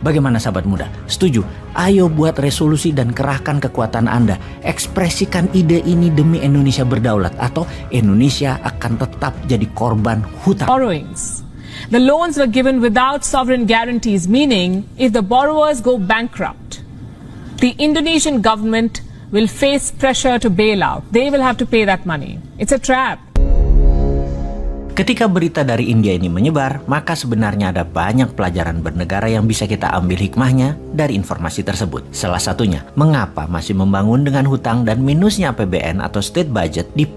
Bagaimana sahabat muda? Setuju? Ayo buat resolusi dan kerahkan kekuatan Anda. Ekspresikan ide ini demi Indonesia berdaulat atau Indonesia akan tetap jadi korban hutang. Borrowings. The loans were given without sovereign guarantees, meaning if the borrowers go bankrupt, the Indonesian government will face pressure to bail out. They will have to pay that money. It's a trap. Ketika berita dari India ini menyebar, maka sebenarnya ada banyak pelajaran bernegara yang bisa kita ambil hikmahnya dari informasi tersebut. Salah satunya, mengapa masih membangun dengan hutang dan minusnya APBN atau state budget di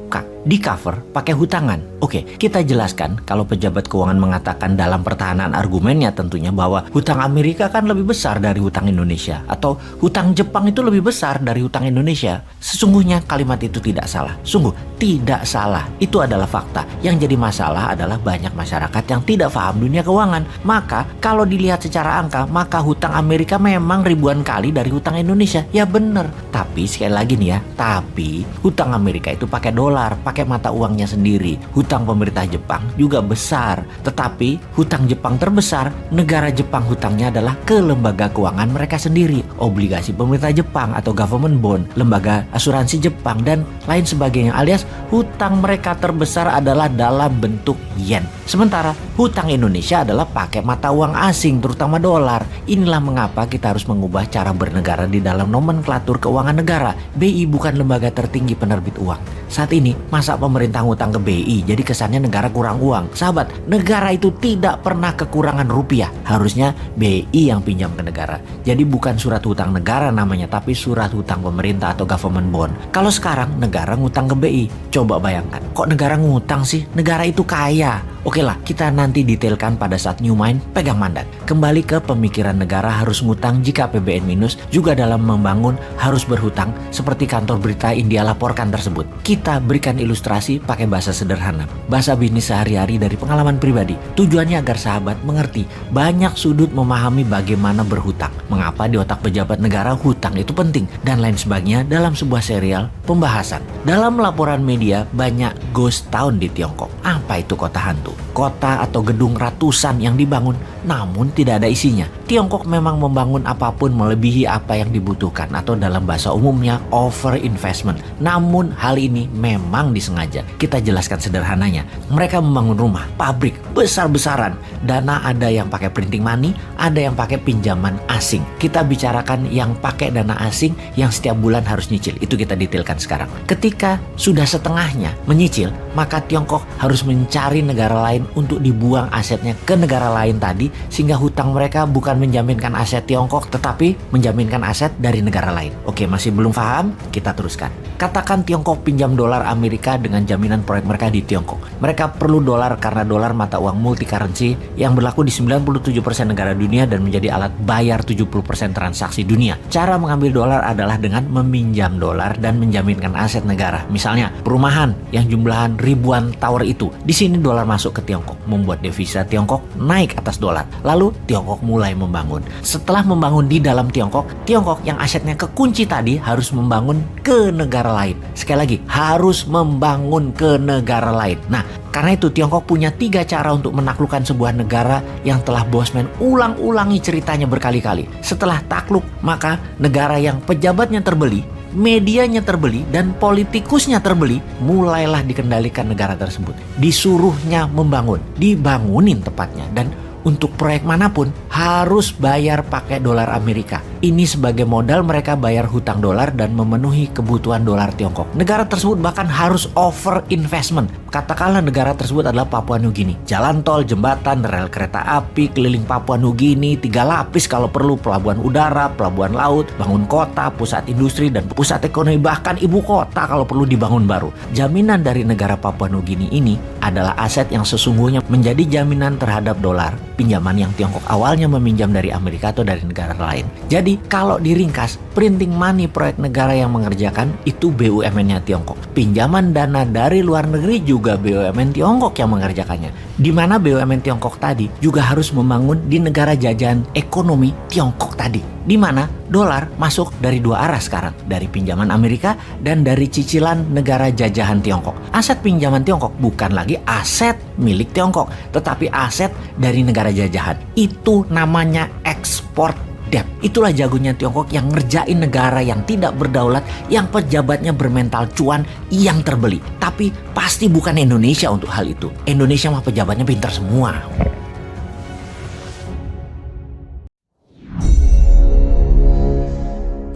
cover pakai hutangan. Oke, kita jelaskan kalau pejabat keuangan mengatakan dalam pertahanan argumennya tentunya bahwa hutang Amerika kan lebih besar dari hutang Indonesia atau hutang Jepang itu lebih besar dari hutang Indonesia. Sesungguhnya kalimat itu tidak salah. Sungguh tidak salah. Itu adalah fakta. Yang jadi masalah adalah banyak masyarakat yang tidak paham dunia keuangan. Maka kalau dilihat secara angka, maka hutang Amerika memang ribuan kali dari hutang Indonesia. Ya bener. Tapi sekali lagi nih ya, tapi hutang Amerika itu pakai dolar, pakai mata uangnya sendiri. Hutang pemerintah Jepang juga besar. Tetapi hutang Jepang terbesar, negara Jepang hutangnya adalah ke lembaga keuangan mereka sendiri. Obligasi pemerintah Jepang atau government bond, lembaga asuransi Jepang, dan lain sebagainya. Alias hutang mereka terbesar adalah dalam bentuk yen. Sementara hutang Indonesia adalah pakai mata uang asing, terutama dolar. Inilah mengapa kita harus mengubah cara bernegara di dalam nomenklatur keuangan negara. BI bukan lembaga tertinggi penerbit uang. Saat ini, masa pemerintah ngutang ke BI, jadi kesannya negara kurang uang. Sahabat, negara itu tidak pernah kekurangan rupiah. Harusnya BI yang pinjam ke negara. Jadi bukan surat hutang negara namanya, tapi surat hutang pemerintah atau government bond. Kalau sekarang negara ngutang ke BI, coba bayangkan, kok negara ngutang sih? Negara itu kaya. Oke lah, kita nanti detailkan pada saat New Mind pegang mandat. Kembali ke pemikiran negara harus ngutang jika APBN minus, juga dalam membangun harus berhutang, seperti kantor berita India laporkan tersebut. Kita berikan ilustrasi pakai bahasa sederhana, bahasa bisnis sehari-hari dari pengalaman pribadi. Tujuannya agar sahabat mengerti banyak sudut memahami bagaimana berhutang, mengapa di otak pejabat negara hutang itu penting, dan lain sebagainya dalam sebuah serial pembahasan. Dalam laporan media banyak ghost town di Tiongkok. Apa itu kota hantu? Kota atau gedung ratusan yang dibangun namun tidak ada isinya. Tiongkok memang membangun apapun melebihi apa yang dibutuhkan atau dalam bahasa umumnya over investment. Namun hal ini memang disengaja. Kita jelaskan sederhananya. Mereka membangun rumah, pabrik besar-besaran. Dana ada yang pakai printing money, ada yang pakai pinjaman asing. Kita bicarakan yang pakai dana asing yang setiap bulan harus nyicil. Itu kita detailkan sekarang. Ketika sudah setengahnya menyicil, maka Tiongkok harus mencari negara lain untuk dibuang asetnya ke negara lain tadi, sehingga hutang mereka bukan menjaminkan aset Tiongkok tetapi menjaminkan aset dari negara lain. Oke, masih belum paham? Kita teruskan. Katakan Tiongkok pinjam dolar Amerika dengan jaminan proyek mereka di Tiongkok. Mereka perlu dolar karena dolar mata uang multi currency yang berlaku di 97% negara dunia dan menjadi alat bayar 70% transaksi dunia. Cara mengambil dolar adalah dengan meminjam dolar dan menjaminkan aset negara. Misalnya perumahan yang jumlahan ribuan tower itu. Di sini dolar masuk ke Tiongkok, membuat devisa Tiongkok naik atas dolar. Lalu Tiongkok mulai membangun. Setelah membangun di dalam Tiongkok yang asetnya kekunci tadi harus membangun ke negara lain. Sekali lagi, harus membangun ke negara lain. Nah, karena itu Tiongkok punya 3 cara untuk menaklukkan sebuah negara yang telah Bosman ulang-ulangi ceritanya berkali-kali. Setelah takluk, maka negara yang pejabatnya terbeli, medianya terbeli, dan politikusnya terbeli, mulailah dikendalikan negara tersebut. Disuruhnya membangun, dibangunin tepatnya, dan untuk proyek manapun harus bayar pakai dolar Amerika. Ini sebagai modal mereka bayar hutang dolar dan memenuhi kebutuhan dolar Tiongkok. Negara tersebut bahkan harus over investment. Katakanlah negara tersebut adalah Papua Nugini. Jalan tol, jembatan, rel kereta api keliling Papua Nugini, 3 lapis kalau perlu, pelabuhan udara, pelabuhan laut, bangun kota, pusat industri, dan pusat ekonomi, bahkan ibu kota kalau perlu dibangun baru. Jaminan dari negara Papua Nugini ini adalah aset yang sesungguhnya menjadi jaminan terhadap dolar, pinjaman yang Tiongkok awalnya meminjam dari Amerika atau dari negara lain. Jadi kalau diringkas, printing money proyek negara yang mengerjakan itu BUMN-nya Tiongkok. Pinjaman dana dari luar negeri juga BUMN Tiongkok yang mengerjakannya. Di mana BUMN Tiongkok tadi juga harus membangun di negara jajahan ekonomi Tiongkok tadi. Di mana Dolar masuk dari dua arah sekarang, dari pinjaman Amerika dan dari cicilan negara jajahan Tiongkok. Aset pinjaman Tiongkok bukan lagi aset milik Tiongkok, tetapi aset dari negara jajahan. Itu namanya ekspor debt. Itulah jagonya Tiongkok yang ngerjain negara yang tidak berdaulat, yang pejabatnya bermental cuan, yang terbeli. Tapi pasti bukan Indonesia untuk hal itu. Indonesia mah pejabatnya pintar semua.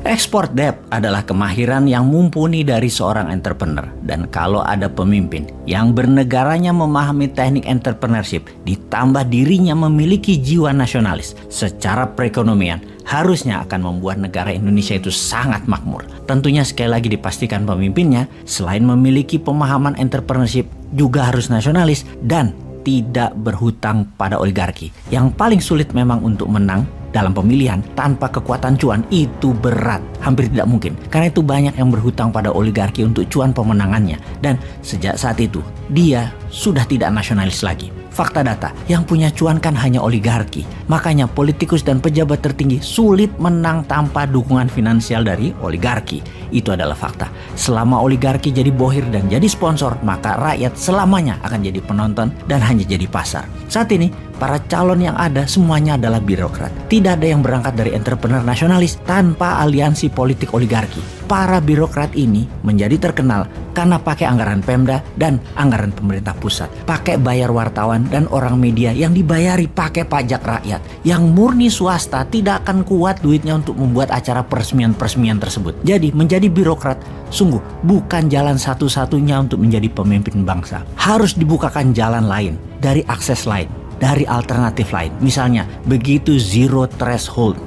Export debt adalah kemahiran yang mumpuni dari seorang entrepreneur. Dan kalau ada pemimpin yang bernegaranya memahami teknik entrepreneurship, ditambah dirinya memiliki jiwa nasionalis, secara perekonomian harusnya akan membuat negara Indonesia itu sangat makmur. Tentunya sekali lagi dipastikan pemimpinnya selain memiliki pemahaman entrepreneurship juga harus nasionalis dan tidak berhutang pada oligarki. Yang paling sulit memang untuk menang dalam pemilihan tanpa kekuatan cuan itu berat, hampir tidak mungkin. Karena itu banyak yang berhutang pada oligarki untuk cuan pemenangannya. Dan sejak saat itu dia sudah tidak nasionalis lagi. Fakta data, yang punya cuan kan hanya oligarki. Makanya politikus dan pejabat tertinggi sulit menang tanpa dukungan finansial dari oligarki. Itu adalah fakta. Selama oligarki jadi bohir dan jadi sponsor, maka rakyat selamanya akan jadi penonton dan hanya jadi pasar. Saat ini, para calon yang ada semuanya adalah birokrat. Tidak ada yang berangkat dari entrepreneur nasionalis tanpa aliansi politik oligarki. Para birokrat ini menjadi terkenal karena pakai anggaran Pemda dan anggaran pemerintah pusat. Pakai bayar wartawan dan orang media yang dibayari pakai pajak rakyat. Yang murni swasta tidak akan kuat duitnya untuk membuat acara peresmian-peresmian tersebut. Jadi menjadi birokrat sungguh bukan jalan satu-satunya untuk menjadi pemimpin bangsa. Harus dibukakan jalan lain, dari akses lain, dari alternatif lain. Misalnya begitu zero threshold,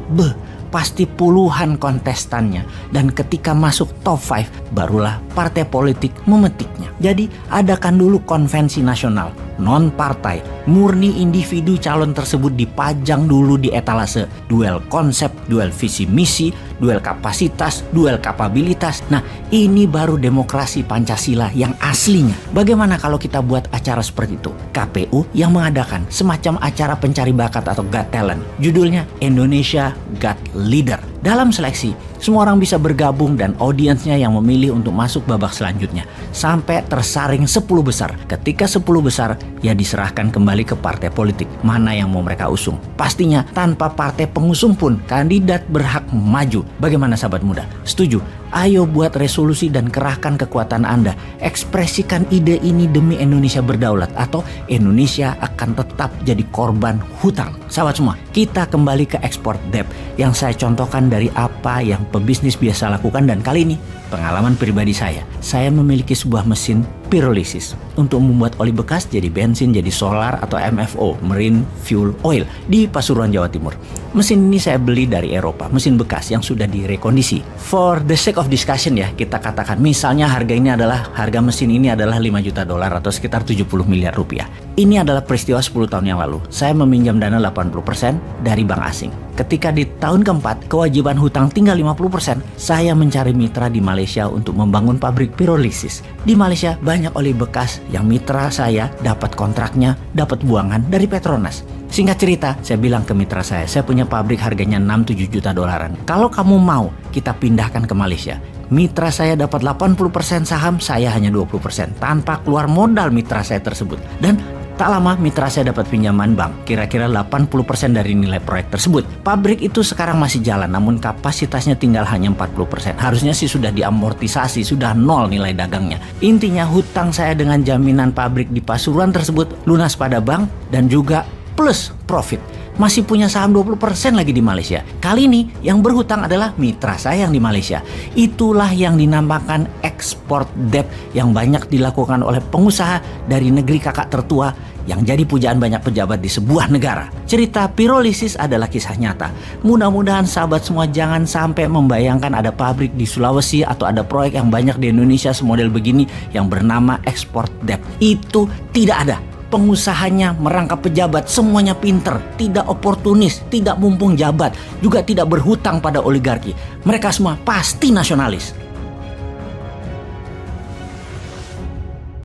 pasti puluhan kontestannya, dan ketika masuk top 5 barulah partai politik memetiknya. Jadi adakan dulu konvensi nasional, non partai, murni individu calon tersebut dipajang dulu di etalase, duel konsep, duel visi misi, duel kapasitas, duel kapabilitas. Nah, ini baru demokrasi Pancasila yang aslinya. Bagaimana kalau kita buat acara seperti itu? KPU yang mengadakan semacam acara pencari bakat atau Got Talent. Judulnya Indonesia Got Leader. Dalam seleksi, semua orang bisa bergabung dan audiensnya yang memilih untuk masuk babak selanjutnya. Sampai tersaring 10 besar. Ketika 10 besar, ya diserahkan kembali ke partai politik. Mana yang mau mereka usung. Pastinya tanpa partai pengusung pun, kandidat berhak maju. Bagaimana sahabat muda? Setuju? Ayo buat resolusi dan kerahkan kekuatan Anda. Ekspresikan ide ini demi Indonesia berdaulat, atau Indonesia akan tetap jadi korban hutang. Sahabat semua, kita kembali ke ekspor debt yang saya contohkan dari apa yang pebisnis biasa lakukan, dan kali ini pengalaman pribadi saya. Saya memiliki sebuah mesin pirolisis untuk membuat oli bekas jadi bensin, jadi solar atau MFO, Marine Fuel Oil, di Pasuruan, Jawa Timur. Mesin ini saya beli dari Eropa, mesin bekas yang sudah direkondisi. For the sake of discussion ya, kita katakan misalnya harga mesin ini adalah 5 juta dolar atau sekitar 70 miliar rupiah. Ini adalah peristiwa 10 tahun yang lalu. Saya meminjam dana 80% dari bank asing. Ketika di tahun keempat, kewajiban hutang tinggal 50%, saya mencari mitra di Malaysia untuk membangun pabrik pirolisis. Di Malaysia banyak oli bekas yang mitra saya dapat kontraknya, dapat buangan dari Petronas. Singkat cerita, saya bilang ke mitra saya punya pabrik harganya 6-7 juta dolaran. Kalau kamu mau, kita pindahkan ke Malaysia. Mitra saya dapat 80% saham, saya hanya 20%. Tanpa keluar modal mitra saya tersebut. Dan tak lama mitra saya dapat pinjaman bank, kira-kira 80% dari nilai proyek tersebut. Pabrik itu sekarang masih jalan, namun kapasitasnya tinggal hanya 40%. Harusnya sih sudah diamortisasi, sudah nol nilai dagangnya. Intinya hutang saya dengan jaminan pabrik di Pasuruan tersebut lunas pada bank dan juga plus profit. Masih punya saham 20% lagi di Malaysia. Kali ini yang berhutang adalah mitra saya yang di Malaysia. Itulah yang dinamakan export debt yang banyak dilakukan oleh pengusaha dari negeri kakak tertua yang jadi pujaan banyak pejabat di sebuah negara. Cerita pirolisis adalah kisah nyata. Mudah-mudahan sahabat semua jangan sampai membayangkan ada pabrik di Sulawesi atau ada proyek yang banyak di Indonesia semodel begini yang bernama export debt. Itu tidak ada. Pengusahanya merangkap pejabat, semuanya pinter, tidak oportunis, tidak mumpung jabat, juga tidak berhutang pada oligarki. Mereka semua pasti nasionalis.